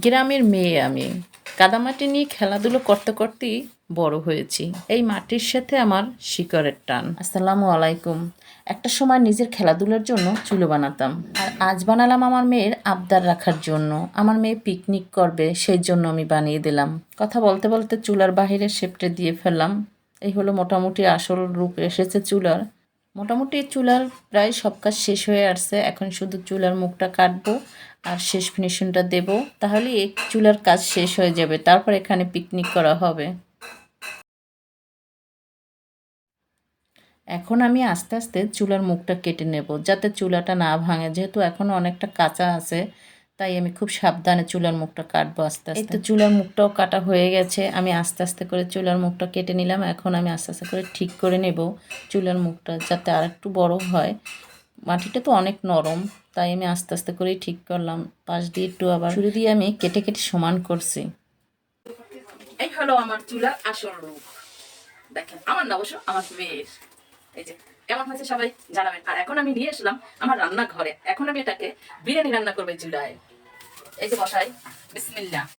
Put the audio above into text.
গ্রামের মেয়ে আমি, কাদামাটি নিয়ে খেলাধুলো করতে করতেই বড় হয়েছি। এই মাটির সাথে আমার শিকড়ের টান। আসসালামু আলাইকুম। একটা সময় নিজের খেলাধুলার জন্য চুলো বানাতাম, আর আজ বানালাম আমার মেয়ের আবদার রাখার জন্য। আমার মেয়ে পিকনিক করবে, সেই জন্য আমি বানিয়ে দিলাম। কথা বলতে বলতে চুলার বাহিরে শেপটে দিয়ে ফেললাম। এই হলো মোটামুটি আসল রূপ এসেছে চুলার। মোটামুটি চুলার প্রায় সব কাজ শেষ হয়ে আসছে। এখন শুধু চুলার মুখটা কাটবো আর শেষ ফিনিশিংটা দেব, তাহলে এই চুলার কাজ শেষ হয়ে যাবে। তারপর এখানে পিকনিক করা হবে। এখন আমি আস্তে আস্তে চুলার মুখটা কেটে নেব, যাতে চুলাটা না ভাঙে। যেহেতু এখনও অনেকটা কাঁচা আছে, তাই আমি খুব সাবধানে চুলার মুখটা কাটবো আস্তে আস্তে। এই তো চুলার মুখটাও কাটা হয়ে গেছে। আমি আস্তে আস্তে করে চুলার মুখটা কেটে নিলাম। এখন আমি আস্তে আস্তে করে ঠিক করে নেব চুলার মুখটা, যাতে আর একটু বড় হয়। মাটিটা তো অনেক নরম, তাই আমি আস্তে আস্তে করেই ঠিক করলাম। পাশ দিয়ে একটু আবার ছুরি দিয়ে আমি কেটে কেটে সমান করছি। এই হলো আমার চুলার আসল রূপ। দেখেন, আমার না অবশ্য আমার মেয়ের। এই যে কেমন হয়েছে সবাই জানাবেন। আর এখন আমি নিয়ে আসলাম আমার রান্নাঘরে। এখন আমি এটাকে বিরিয়ানি রান্না করবো চুলায়। এই যে বসাই, বিসমিল্লাহ।